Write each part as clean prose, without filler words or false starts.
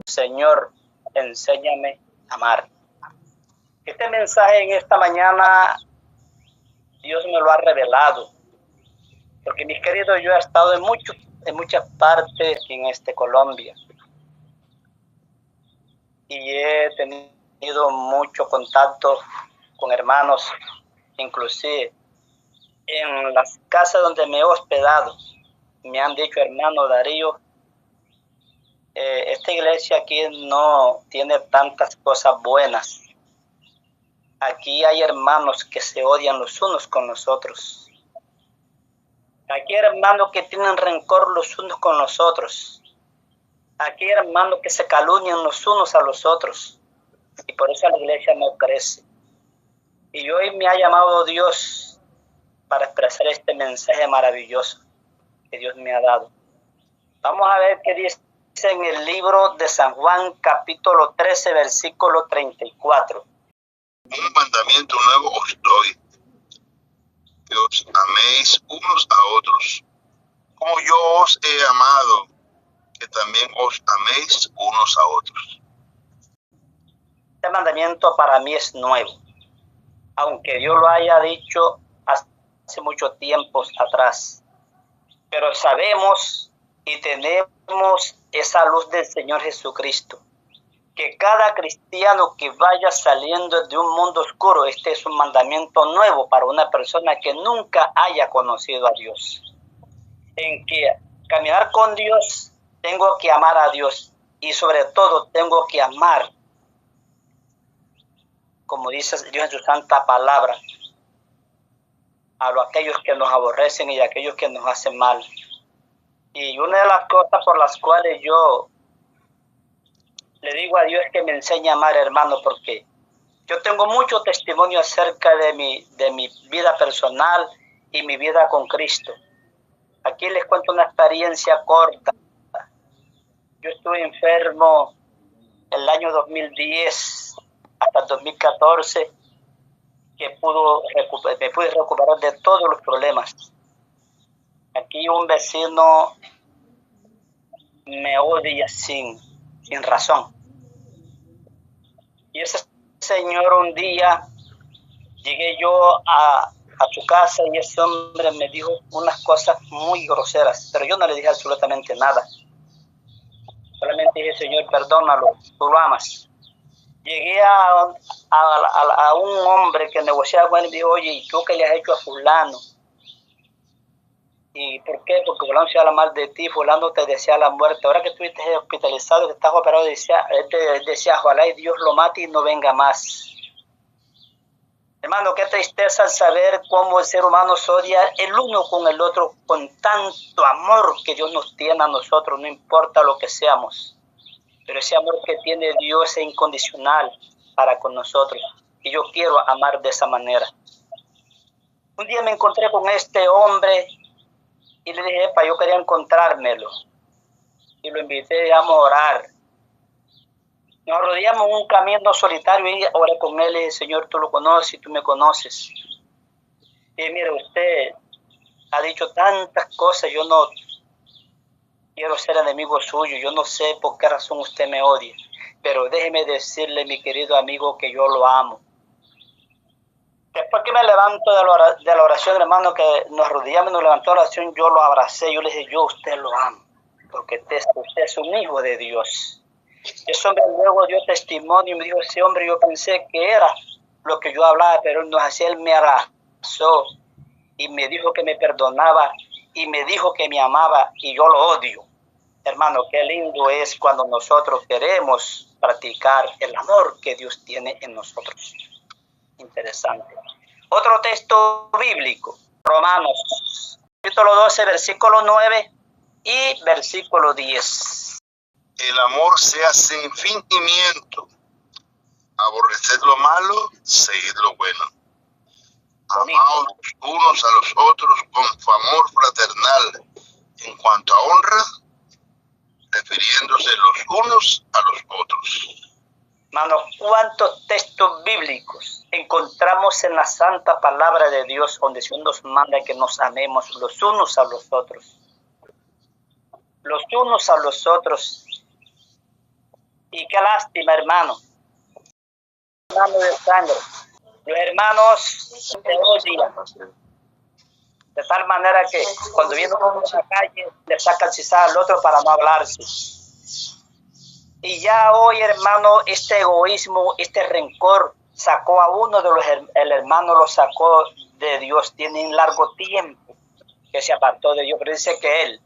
Señor, enséñame a amar. Este mensaje en esta mañana Dios me lo ha revelado, porque mis queridos, yo he estado en muchas partes en Colombia, y he tenido mucho contacto con hermanos, inclusive en las casas donde me he hospedado. Me han dicho: hermano Darío, esta iglesia aquí no tiene tantas cosas buenas. Aquí hay hermanos que se odian los unos con los otros. Aquí hay hermanos que tienen rencor los unos con los otros. Aquí hay hermanos que se calumnian los unos a los otros. Y por eso la iglesia no crece. Y hoy me ha llamado Dios para expresar este mensaje maravilloso que Dios me ha dado. Vamos a ver qué dice en el libro de San Juan, capítulo 13, versículo 34. Un mandamiento nuevo os doy, que os améis unos a otros, como yo os he amado, que también os améis unos a otros. Este mandamiento para mí es nuevo, aunque Dios lo haya dicho hace mucho tiempo atrás. Pero sabemos y tenemos esa luz del Señor Jesucristo, que cada cristiano que vaya saliendo de un mundo oscuro, este es un mandamiento nuevo para una persona que nunca haya conocido a Dios. En que caminar con Dios, tengo que amar a Dios, y sobre todo tengo que amar, como dice Dios en su santa palabra, a aquellos que nos aborrecen y a aquellos que nos hacen mal. Y una de las cosas por las cuales yo le digo a Dios que me enseñe a amar, hermano, porque yo tengo mucho testimonio acerca de mi vida personal y mi vida con Cristo. Aquí les cuento una experiencia corta. Yo estuve enfermo el año 2010 hasta el 2014, que me pude recuperar de todos los problemas. Aquí un vecino me odia sin razón. Y ese señor, un día llegué yo a su casa y ese hombre me dijo unas cosas muy groseras, pero yo no le dije absolutamente nada. Solamente dije: Señor, perdónalo, tú lo amas. Llegué a un hombre que negociaba con él y me dijo: oye, ¿y tú qué le has hecho a fulano? ¿Y por qué? Porque fulano se habla mal de ti, fulano te desea la muerte. Ahora que estuviste hospitalizado, que estás operado, él decía: ojalá y Dios lo mate y no venga más. Hermano, qué tristeza saber cómo el ser humano se odia el uno con el otro, con tanto amor que Dios nos tiene a nosotros, no importa lo que seamos. Pero ese amor que tiene Dios es incondicional para con nosotros. Y yo quiero amar de esa manera. Un día me encontré con este hombre y le dije: yo quería encontrármelo. Y lo invité a orar. Nos rodeamos en un camino solitario y oré con él y dije: Señor, tú lo conoces y tú me conoces. Y mire, usted ha dicho tantas cosas, yo no quiero ser enemigo suyo, yo no sé por qué razón usted me odia, pero déjeme decirle, mi querido amigo, que yo lo amo. Después que me levanto de la oración, hermano, que nos rodeamos y nos levantó la oración, yo lo abracé, yo le dije: yo usted lo amo, porque usted es un hijo de Dios. Ese hombre luego dio testimonio y me dijo: ese hombre, yo pensé que era lo que yo hablaba, pero no es así. Él me abrazó y me dijo que me perdonaba y me dijo que me amaba, y yo lo odio. Hermano, qué lindo es cuando nosotros queremos practicar el amor que Dios tiene en nosotros. Interesante. Otro texto bíblico, Romanos, capítulo 12, versículo 9 y versículo 10. El amor sea sin fingimiento. Aborreced lo malo, seguid lo bueno. Amaos unos a los otros con amor fraternal, en cuanto a honra, refiriéndose los unos a los otros. Hermano, ¿cuántos textos bíblicos encontramos en la santa palabra de Dios donde Dios nos manda que nos amemos los unos a los otros? los unos a los otros. Y qué lástima, hermano. Hermano de sangre. Los hermanos se odian. De tal manera que cuando viene uno a la calle, le sacan cizada al otro para no hablarse. Y ya hoy, hermano, este egoísmo, este rencor, sacó a uno de el hermano lo sacó de Dios. Tiene un largo tiempo que se apartó de Dios, pero dice que él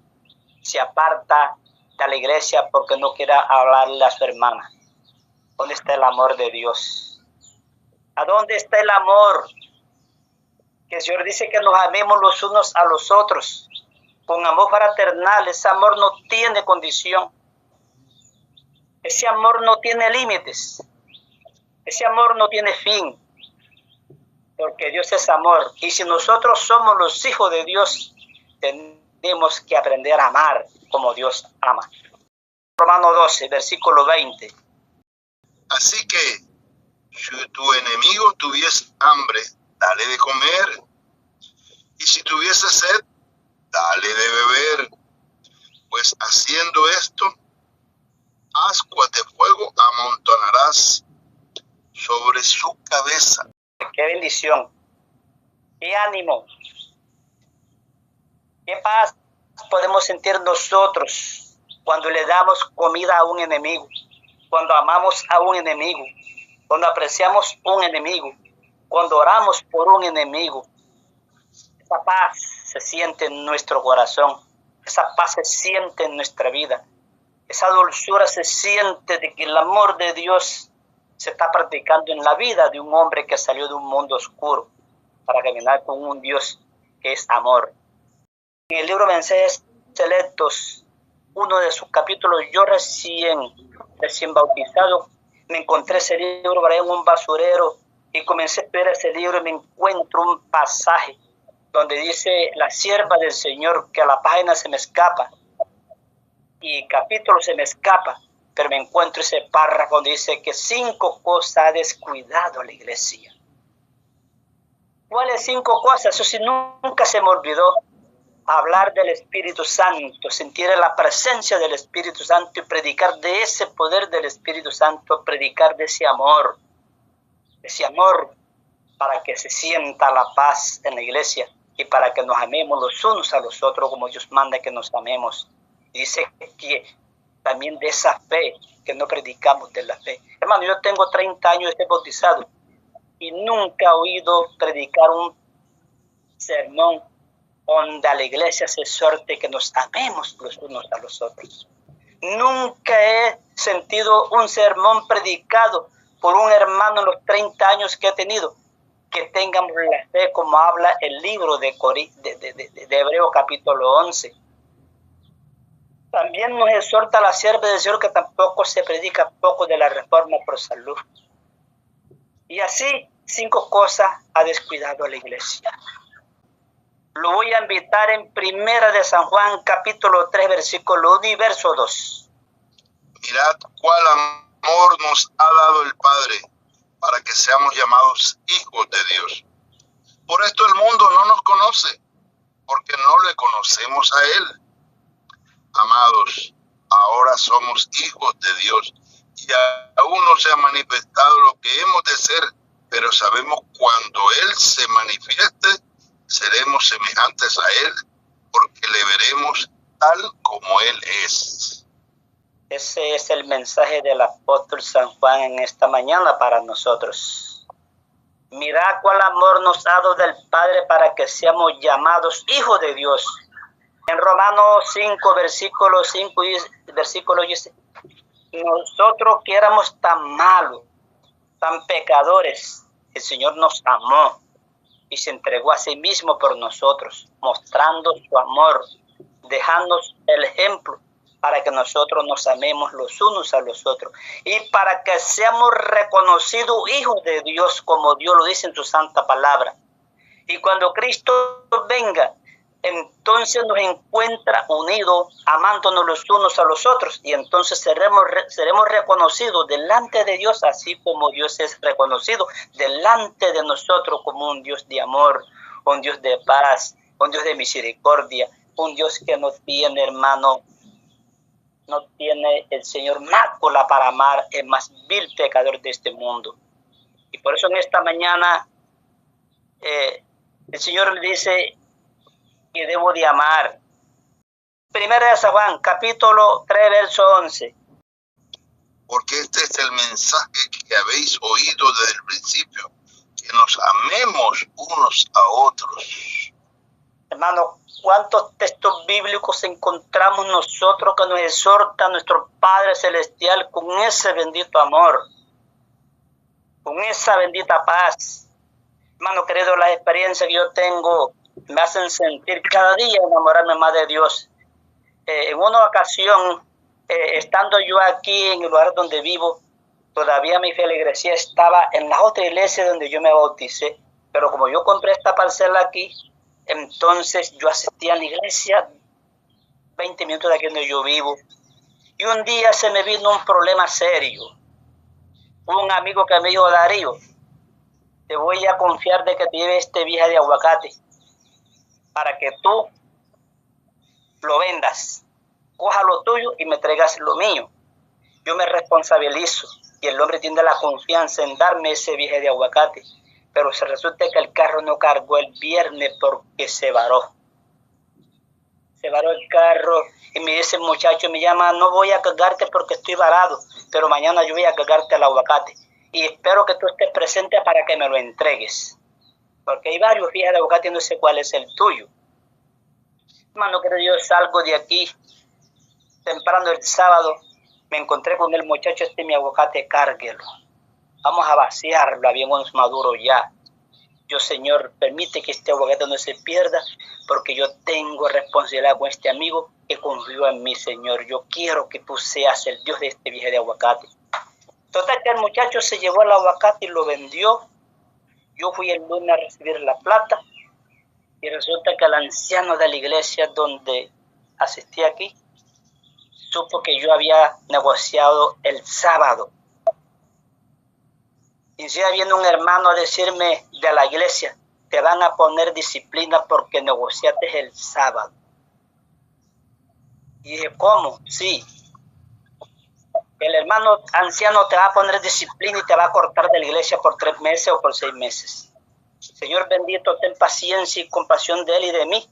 se aparta de la iglesia porque no quiere hablarle a su hermana. ¿Dónde está el amor de Dios? ¿A dónde está el amor? Que el Señor dice que nos amemos los unos a los otros con amor fraternal. Ese amor no tiene condición. Ese amor no tiene límites. Ese amor no tiene fin. Porque Dios es amor. Y si nosotros somos los hijos de Dios, tenemos que aprender a amar como Dios ama. Romanos 12, versículo 20. Así que, si tu enemigo tuviese hambre, dale de comer. Y si tuviese sed, dale de beber. Pues haciendo esto, ascuas de fuego amontonarás sobre su cabeza. Qué bendición, qué ánimo, qué paz podemos sentir nosotros cuando le damos comida a un enemigo, cuando amamos a un enemigo, cuando apreciamos un enemigo, cuando oramos por un enemigo. Esa paz se siente en nuestro corazón, esa paz se siente en nuestra vida, esa dulzura se siente de que el amor de Dios se está practicando en la vida de un hombre que salió de un mundo oscuro para caminar con un Dios que es amor. En el libro Mensajes Selectos, uno de sus capítulos, yo recién bautizado, me encontré ese libro por ahí en un basurero y comencé a estudiar ese libro y me encuentro un pasaje donde dice la sierva del Señor, que a la página se me escapa y capítulo se me escapa, pero me encuentro ese párrafo donde dice que 5 cosas ha descuidado la iglesia. ¿Cuáles 5 cosas? Eso sí, nunca se me olvidó. Hablar del Espíritu Santo, sentir la presencia del Espíritu Santo y predicar de ese poder del Espíritu Santo, predicar de ese amor para que se sienta la paz en la iglesia y para que nos amemos los unos a los otros como Dios manda que nos amemos. Y dice que también de esa fe, que no predicamos de la fe. Hermano, yo tengo 30 años de bautizado y nunca he oído predicar un sermón donde a la iglesia se exhorte que nos amemos los unos a los otros. Nunca he sentido un sermón predicado por un hermano en los 30 años que he tenido, que tengamos la fe como habla el libro de Hebreo capítulo 11. También nos exhorta la sierva del Señor que tampoco se predica poco de la reforma por salud. Y así 5 cosas ha descuidado a la iglesia. Lo voy a invitar en Primera de San Juan, capítulo 3, versículo 1 y verso 2. Mirad cuál amor nos ha dado el Padre para que seamos llamados hijos de Dios. Por esto el mundo no nos conoce, porque no le conocemos a Él. Amados, ahora somos hijos de Dios y aún no se ha manifestado lo que hemos de ser, pero sabemos cuando Él se manifieste, seremos semejantes a Él, porque le veremos tal como Él es. Ese es el mensaje del apóstol San Juan en esta mañana para nosotros. Mirad cuál amor nos ha dado del Padre para que seamos llamados hijos de Dios. En Romanos 5, versículo 5 y versículo dice, nosotros que éramos tan malos, tan pecadores, el Señor nos amó y se entregó a sí mismo por nosotros, mostrando su amor, dejándonos el ejemplo para que nosotros nos amemos los unos a los otros y para que seamos reconocidos hijos de Dios como Dios lo dice en su santa palabra. Y cuando Cristo venga, entonces nos encuentra unidos, amándonos los unos a los otros, y entonces seremos reconocidos delante de Dios, así como Dios es reconocido delante de nosotros como un Dios de amor, un Dios de paz, un Dios de misericordia, un Dios que no tiene, hermano, no tiene el Señor mácula para amar el más vil pecador de este mundo. Y por eso en esta mañana el Señor me dice que debo de amar. Primera de San Juan, capítulo 3, verso 11. Porque este es el mensaje que habéis oído desde el principio, que nos amemos unos a otros. Hermano, ¿cuántos textos bíblicos encontramos nosotros que nos exhorta nuestro Padre Celestial con ese bendito amor, con esa bendita paz? Hermano querido, las experiencias que yo tengo me hacen sentir cada día enamorarme más de Dios. En una ocasión, estando yo aquí en el lugar donde vivo, todavía mi feligresía estaba en la otra iglesia donde yo me bauticé, pero como yo compré esta parcela aquí, entonces yo asistí a la iglesia 20 minutos de aquí donde yo vivo, y un día se me vino un problema serio. Un amigo que me dijo: Darío, te voy a confiar de que te lleve este viaje de aguacate para que tú lo vendas, coja lo tuyo y me traigas lo mío. Yo me responsabilizo y el hombre tiene la confianza en darme ese viaje de aguacate, pero se resulta que el carro no cargó el viernes porque se varó. Se varó el carro y me dice el muchacho, me llama: no voy a cargarte porque estoy varado, pero mañana yo voy a cargarte el aguacate y espero que tú estés presente para que me lo entregues, porque hay varios viajes de aguacate y no sé cuál es el tuyo. Hermano, que yo salgo de aquí temprano el sábado, me encontré con el muchacho: mi aguacate, cárguelo, vamos a vaciarlo, habíamos maduro ya. Yo, Señor, permite que este aguacate no se pierda, porque yo tengo responsabilidad con este amigo que confió en mí, Señor. Yo quiero que tú seas el Dios de este viaje de aguacate. Total, que el muchacho se llevó el aguacate y lo vendió. Yo fui el lunes a recibir la plata y resulta que el anciano de la iglesia donde asistí aquí supo que yo había negociado el sábado. Y si viene un hermano a decirme de la iglesia: te van a poner disciplina porque negociaste el sábado. Y dije: ¿cómo? Sí. El hermano anciano te va a poner disciplina y te va a cortar de la iglesia por 3 meses o por 6 meses. Señor bendito, ten paciencia y compasión de él y de mí.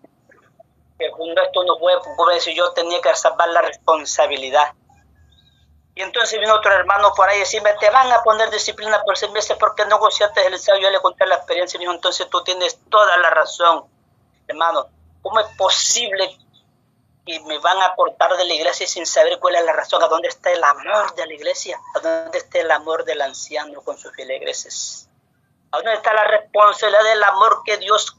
Que cuando esto no fue, como decir, yo tenía que salvar la responsabilidad. Y entonces vino otro hermano por ahí y decirme: te van a poner disciplina por 6 meses porque negociaste el sábado. Yo le conté la experiencia y me dijo: entonces tú tienes toda la razón, hermano. ¿Cómo es posible que me van a cortar de la iglesia sin saber cuál es la razón? ¿A dónde está el amor de la iglesia? ¿A dónde está el amor del anciano con sus feligreses? ¿A dónde está la responsabilidad del amor que Dios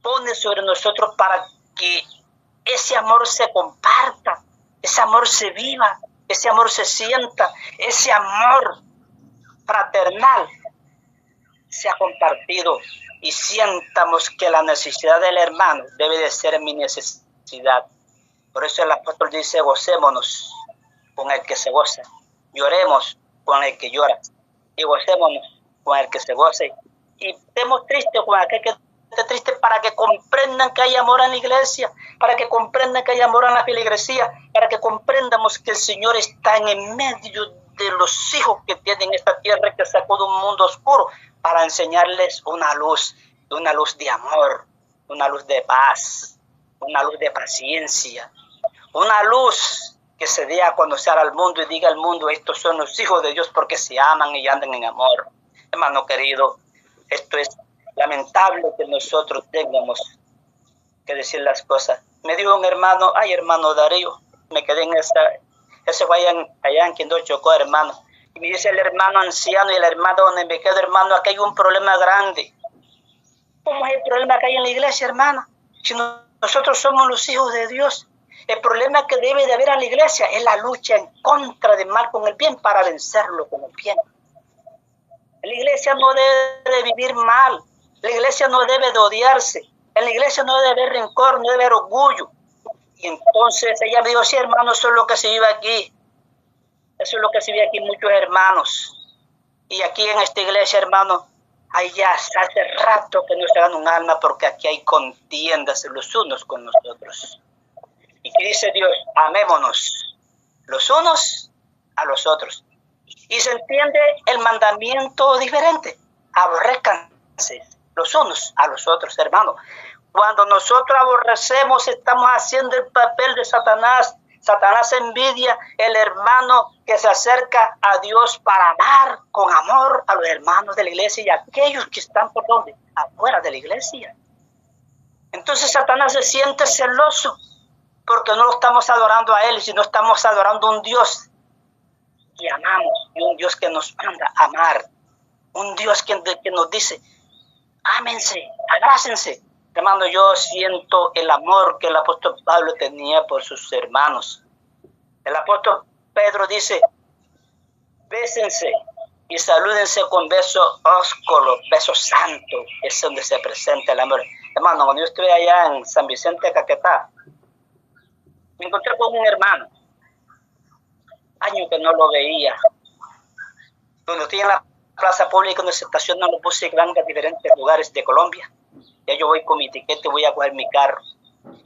pone sobre nosotros para que ese amor se comparta, ese amor se viva, ese amor se sienta, ese amor fraternal sea compartido y sientamos que la necesidad del hermano debe de ser mi necesidad? Por eso el apóstol dice: gocémonos con el que se goza, lloremos con el que llora, y gocémonos con el que se goce, y estemos tristes con aquel que esté triste, para que comprendan que hay amor en la iglesia, para que comprendan que hay amor en la feligresía, para que comprendamos que el Señor está en el medio de los hijos que tienen esta tierra, que sacó de un mundo oscuro para enseñarles una luz de amor, una luz de paz, una luz de paciencia, una luz que se dé a conocer al mundo y diga al mundo: estos son los hijos de Dios porque se aman y andan en amor. Hermano querido, esto es lamentable que nosotros tengamos que decir las cosas. Me dijo un hermano: ay, hermano Darío, me quedé en ese fue allá en Quindó, Chocó, hermano. Y me dice el hermano anciano y el hermano donde me quedo: hermano, aquí hay un problema grande. ¿Cómo es el problema que hay en la iglesia, hermano? Si nosotros somos los hijos de Dios, el problema que debe de haber en la iglesia es la lucha en contra del mal con el bien para vencerlo con el bien. La iglesia no debe de vivir mal, la iglesia no debe de odiarse, en la iglesia no debe haber rencor, no debe haber orgullo. Y entonces ella me dijo: sí, hermano, eso es lo que se vive aquí. Eso es lo que se vive aquí, muchos hermanos. Y aquí en esta iglesia, hermano, hay ya hace rato que no se gana un alma, porque aquí hay contiendas los unos con los otros. ¿Y qué dice Dios? Amémonos los unos a los otros. Y se entiende el mandamiento diferente. Aborrézcanse los unos a los otros, hermanos. Cuando nosotros aborrecemos, estamos haciendo el papel de Satanás. Satanás envidia el hermano que se acerca a Dios para amar con amor a los hermanos de la iglesia y a aquellos que están por donde, afuera de la iglesia. Entonces Satanás se siente celoso porque no lo estamos adorando a él, sino estamos adorando a un Dios que amamos y un Dios que nos manda a amar, un Dios que nos dice, ámense, abrácense. Hermano, yo siento el amor que el apóstol Pablo tenía por sus hermanos. El apóstol Pedro dice, bésense y salúdense con beso ósculo, beso santo, es donde se presenta el amor. Hermano, cuando yo estuve allá en San Vicente de Caquetá, me encontré con un hermano, años que no lo veía, donde estoy en la plaza pública donde se estacionan los buses grandes de diferentes lugares de Colombia. Ya yo voy con mi tiquete y voy a coger mi carro.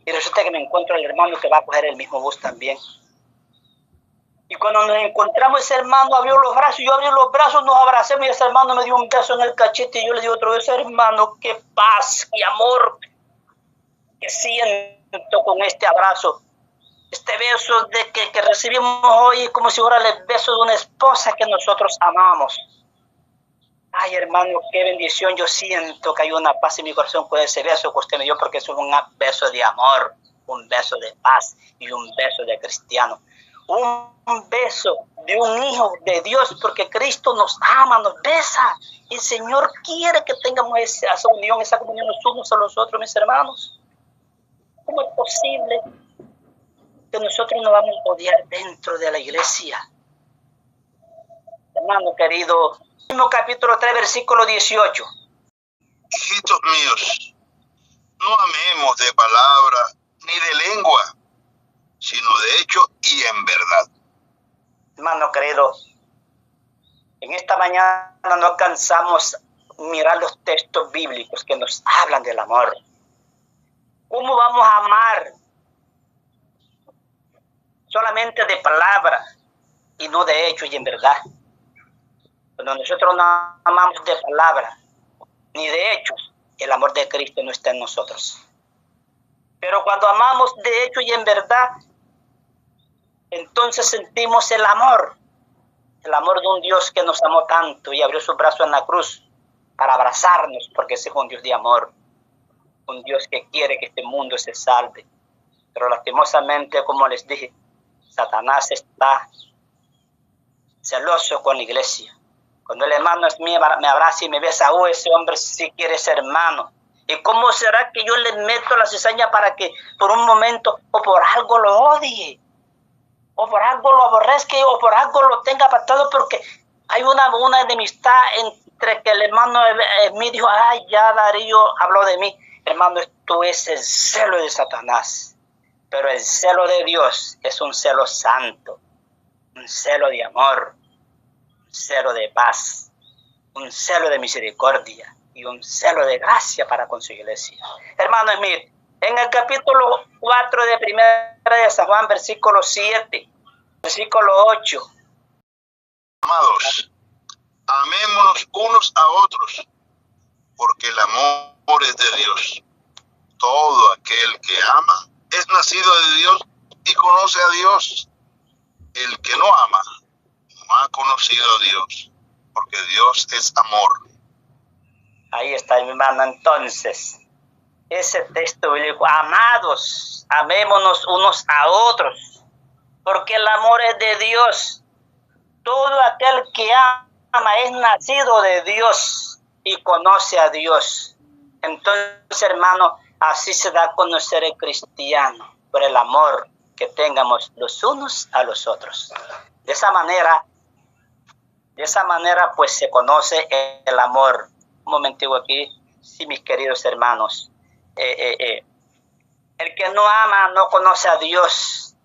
Y resulta que me encuentro al hermano que va a coger el mismo bus también. Y cuando nos encontramos, ese hermano abrió los brazos, yo abrí los brazos, nos abrazamos y ese hermano me dio un beso en el cachete y yo le digo otro beso, hermano, qué paz, qué amor que siento con este abrazo. Este beso de que recibimos hoy es como si fuera el beso de una esposa que nosotros amamos. Ay, hermano, qué bendición. Yo siento que hay una paz en mi corazón con ese beso que usted me dio, porque eso es un beso de amor, un beso de paz y un beso de cristiano. Un beso de un hijo de Dios, porque Cristo nos ama, nos besa. El Señor quiere que tengamos esa unión, esa comunión los unos a los otros, mis hermanos. ¿Cómo es posible que nosotros nos vamos a odiar dentro de la iglesia? Hermano querido, capítulo 3, versículo 18. Hijitos míos, no amemos de palabra ni de lengua, sino de hecho y en verdad. Hermano querido, en esta mañana no alcanzamos a mirar los textos bíblicos que nos hablan del amor. ¿Cómo vamos a amar solamente de palabra y no de hecho y en verdad? Cuando nosotros no amamos de palabra ni de hechos, el amor de Cristo no está en nosotros. Pero cuando amamos de hecho y en verdad, entonces sentimos el amor de un Dios que nos amó tanto y abrió su brazo en la cruz para abrazarnos, porque ese es un Dios de amor, un Dios que quiere que este mundo se salve. Pero lastimosamente, como les dije, Satanás está celoso con la iglesia. Cuando el hermano es mío, me abraza y me besa, ese hombre sí quiere ser hermano. ¿Y cómo será que yo le meto la cizaña para que por un momento o por algo lo odie? O por algo lo aborrezca o por algo lo tenga apartado, porque hay una enemistad entre que el hermano me dijo, ay, ya Darío habló de mí. Hermano, esto es el celo de Satanás. Pero el celo de Dios es un celo santo, un celo de amor, un celo de paz, un celo de misericordia y un celo de gracia para con su iglesia. Hermanos, miren, en el capítulo 4 de Primera de San Juan, versículo 7, versículo 8. Amados, amémonos unos a otros, porque el amor es de Dios. Todo aquel que ama es nacido de Dios y conoce a Dios. El que no ama no ha conocido a Dios, porque Dios es amor. Ahí está, mi hermano. Entonces, ese texto bíblico, amados, amémonos unos a otros, porque el amor es de Dios. Todo aquel que ama es nacido de Dios y conoce a Dios. Entonces, hermano, así se da a conocer el cristiano, por el amor que tengamos los unos a los otros. De esa manera, pues se conoce el amor. Un momentico aquí, sí, mis queridos hermanos. El que no ama no conoce a Dios,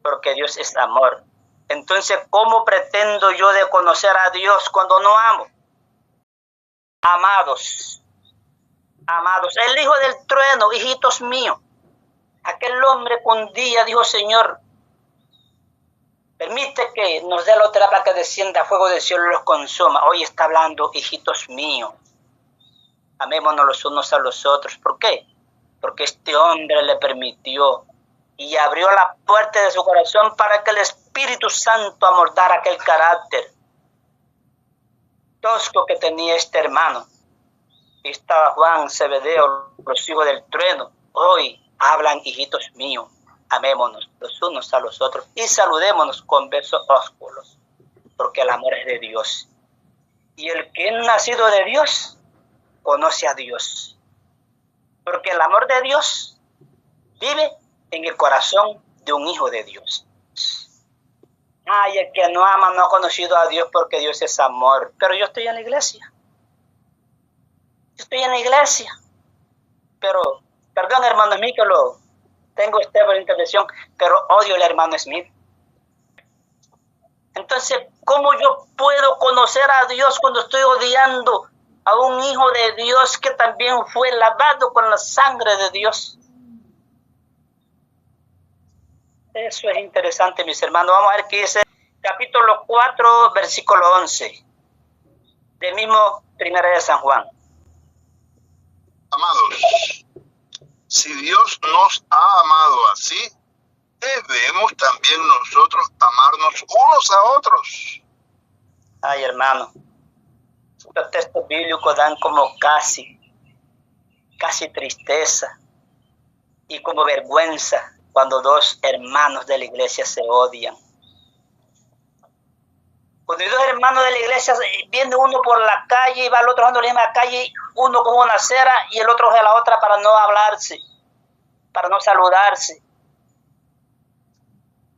porque Dios es amor. Entonces, ¿cómo pretendo yo de conocer a Dios cuando no amo? Amados, el hijo del trueno, hijitos míos, Aquel hombre que un día dijo, Señor, permite que nos dé la otra para que descienda fuego del cielo y los consuma. Hoy está hablando, hijitos míos, amémonos los unos a los otros. ¿Por qué? Porque este hombre le permitió y abrió la puerta de su corazón para que el Espíritu Santo amoldara aquel carácter tosco que tenía este hermano. Y estaba Juan, Zebedeo, los hijos del trueno. Hoy hablan, hijitos míos, amémonos los unos a los otros y saludémonos con besos ósculos, porque el amor es de Dios. Y el que es nacido de Dios, conoce a Dios. Porque el amor de Dios vive en el corazón de un hijo de Dios. Ay, el que no ama no ha conocido a Dios porque Dios es amor. Pero yo estoy en la iglesia. Yo estoy en la iglesia. Pero, perdón, hermano Smith, que lo tengo usted por intervención, pero odio al hermano Smith. Entonces, ¿cómo yo puedo conocer a Dios cuando estoy odiando a un hijo de Dios que también fue lavado con la sangre de Dios? Eso es interesante, mis hermanos. Vamos a ver qué dice capítulo 4, versículo 11. Del mismo Primera de San Juan. Amados, si Dios nos ha amado así, debemos también nosotros amarnos unos a otros. Ay, hermano, los textos bíblicos dan como casi tristeza y como vergüenza cuando dos hermanos de la iglesia se odian. Cuando dos hermanos de la iglesia, viene uno por la calle y va al otro lado de la calle, uno con una acera y el otro de la otra para no hablarse, para no saludarse.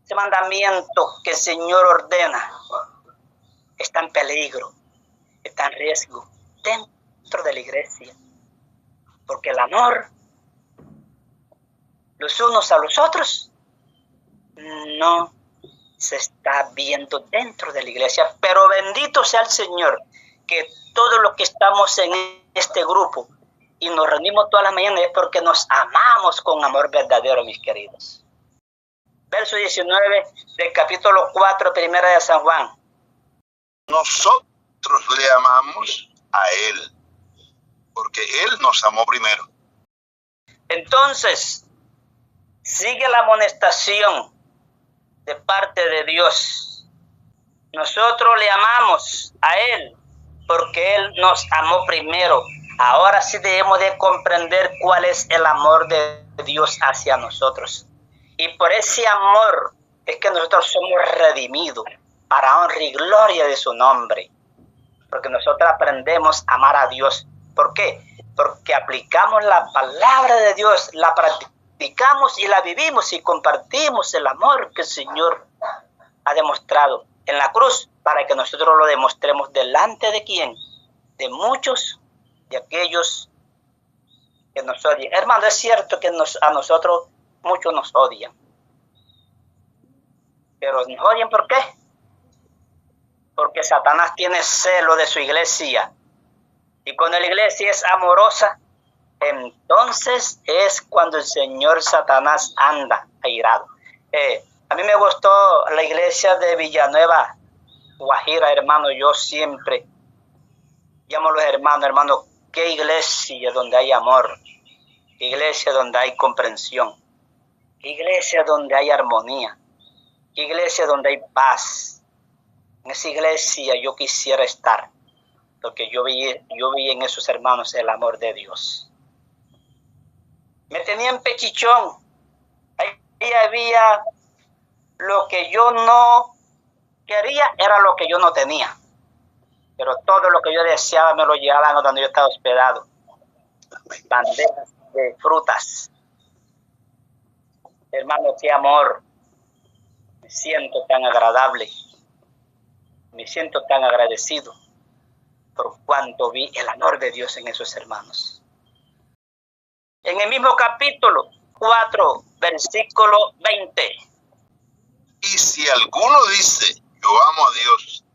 Ese mandamiento que el Señor ordena está en peligro, está en riesgo dentro de la iglesia. Porque el amor los unos a los otros no se está viendo dentro de la iglesia. Pero bendito sea el Señor, que todos los que estamos en este grupo y nos reunimos todas las mañanas es porque nos amamos con amor verdadero, mis queridos. Verso 19 del capítulo 4, Primera de San Juan. Nosotros le amamos a Él, porque Él nos amó primero. Entonces, sigue la amonestación de parte de Dios. Nosotros le amamos a Él porque Él nos amó primero. Ahora sí debemos de comprender cuál es el amor de Dios hacia nosotros. Y por ese amor es que nosotros somos redimidos para honra y gloria de su nombre. Porque nosotros aprendemos a amar a Dios. ¿Por qué? Porque aplicamos la palabra de Dios, la practicamos y la vivimos y compartimos el amor que el Señor ha demostrado en la cruz para que nosotros lo demostremos delante de quién, de muchos de aquellos que nos odian. Hermano, es cierto que a nosotros muchos nos odian, pero nos odian ¿por qué? Porque Satanás tiene celo de su iglesia y cuando la iglesia es amorosa, entonces es cuando el señor Satanás anda airado. A mí me gustó la iglesia de Villanueva, Guajira, hermano. Yo siempre llamo a los hermanos, qué iglesia donde hay amor, qué iglesia donde hay comprensión, qué iglesia donde hay armonía, qué iglesia donde hay paz. En esa iglesia yo quisiera estar, porque yo vi en esos hermanos el amor de Dios. Me tenían pechichón. Ahí había lo que yo no quería, era lo que yo no tenía. Pero todo lo que yo deseaba me lo llevaban donde yo estaba hospedado. Bandejas de frutas. Hermano, qué amor. Me siento tan agradable. Me siento tan agradecido por cuanto vi el amor de Dios en esos hermanos. En el mismo capítulo 4, versículo 20. Y si alguno dice, yo amo a Dios,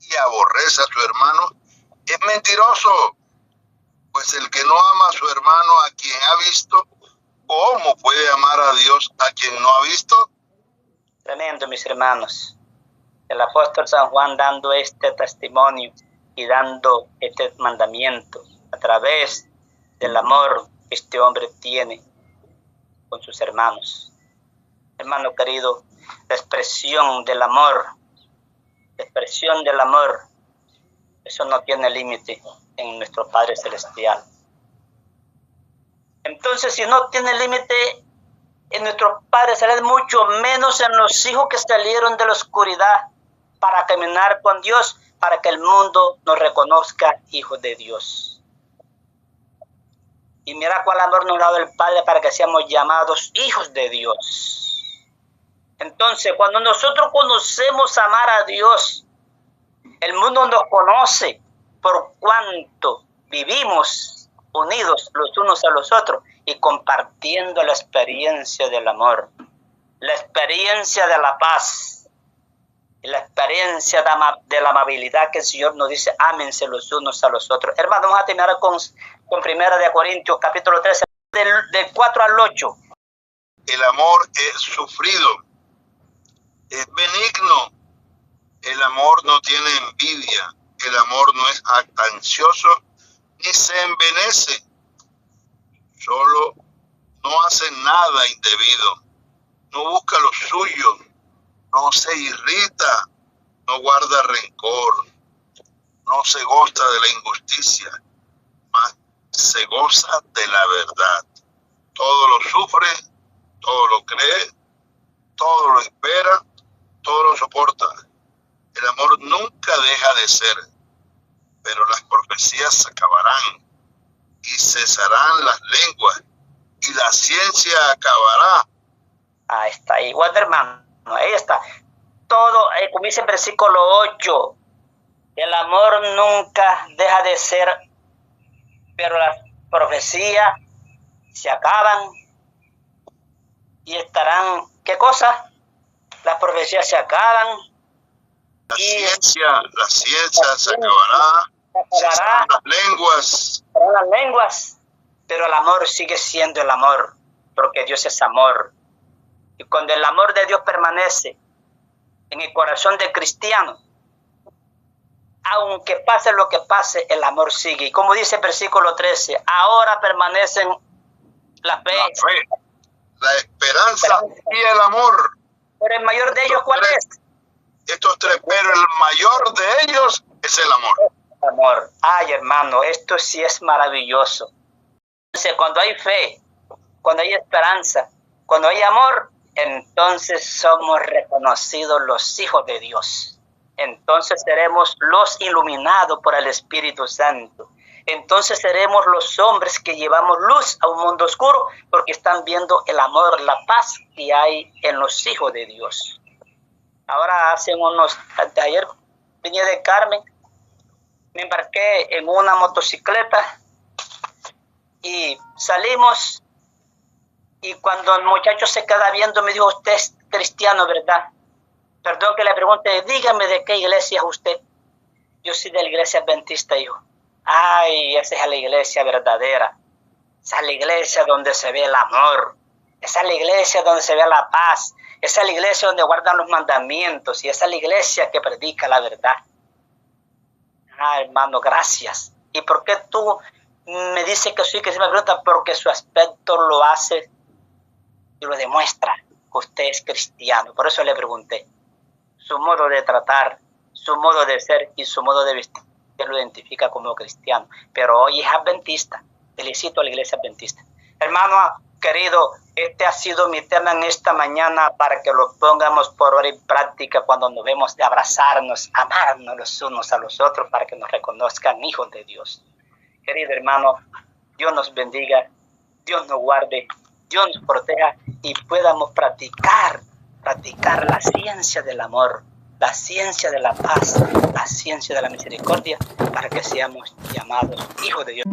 y aborrece a su hermano, es mentiroso. Pues el que no ama a su hermano a quien ha visto, ¿cómo puede amar a Dios a quien no ha visto? Tremendo, mis hermanos. El apóstol San Juan dando este testimonio y dando este mandamiento a través del amor que este hombre tiene con sus hermanos. Hermano querido, la expresión del amor, eso no tiene límite en nuestro Padre Celestial. Entonces, si no tiene límite en nuestro Padre Celestial, mucho menos en los hijos que salieron de la oscuridad para caminar con Dios, para que el mundo nos reconozca hijos de Dios. Y mira cuál amor nos ha dado el Padre para que seamos llamados hijos de Dios. Entonces, cuando nosotros conocemos amar a Dios, el mundo nos conoce por cuanto vivimos unidos los unos a los otros y compartiendo la experiencia del amor, la experiencia de la paz, la experiencia de la amabilidad que el Señor nos dice, ámense los unos a los otros. Hermanos, vamos a terminar con 1 Corintios, capítulo 13, del 4 al 8. El amor es sufrido, es benigno, el amor no tiene envidia, el amor no es jactancioso, ni se envenece, solo no hace nada indebido, no busca lo suyo, no se irrita, no guarda rencor, no se goza de la injusticia, mas se goza de la verdad. Todo lo sufre, todo lo cree, todo lo espera, todo lo soporta. El amor nunca deja de ser, pero las profecías se acabarán y cesarán las lenguas y la ciencia acabará. Ahí está, igual hermano, ahí está. Todo, como dice el versículo 8, el amor nunca deja de ser, pero las profecías se acaban y estarán, ¿qué cosa? Las profecías se acaban. La ciencia se acabará, cesarán las lenguas, pero el amor sigue siendo el amor, porque Dios es amor. Y cuando el amor de Dios permanece en el corazón del cristiano, aunque pase lo que pase, el amor sigue. Y como dice el versículo 13, ahora permanecen la fe, la esperanza y el amor. Pero el mayor de ellos, ¿cuál es? Estos tres, pero el mayor de ellos es el amor. Amor. Ay, hermano, esto sí es maravilloso. Entonces, cuando hay fe, cuando hay esperanza, cuando hay amor, entonces somos reconocidos los hijos de Dios. Entonces seremos los iluminados por el Espíritu Santo. Entonces seremos los hombres que llevamos luz a un mundo oscuro porque están viendo el amor, la paz que hay en los hijos de Dios. Ahora ayer vine de Carmen, me embarqué en una motocicleta y salimos, y cuando el muchacho se queda viendo me dijo, usted es cristiano, ¿verdad? Perdón que le pregunte, dígame de qué iglesia es usted. Yo soy de la iglesia adventista, hijo. Ay, esa es la iglesia verdadera. Esa es la iglesia donde se ve el amor. Esa es la iglesia donde se ve la paz. Esa es la iglesia donde guardan los mandamientos. Y esa es la iglesia que predica la verdad. Ah, hermano, gracias. ¿Y por qué tú me dices que soy cristiano? Me pregunta, porque su aspecto lo hace y lo demuestra que usted es cristiano. Por eso le pregunté. Su modo de tratar, su modo de ser y su modo de vestir lo identifica como cristiano. Pero hoy es adventista. Felicito a la iglesia adventista. Hermano querido, este ha sido mi tema en esta mañana para que lo pongamos por hora en práctica cuando nos vemos de abrazarnos, amarnos los unos a los otros para que nos reconozcan hijos de Dios. Querido hermano, Dios nos bendiga, Dios nos guarde, Dios nos proteja y podamos practicar la ciencia del amor, la ciencia de la paz, la ciencia de la misericordia para que seamos llamados hijos de Dios.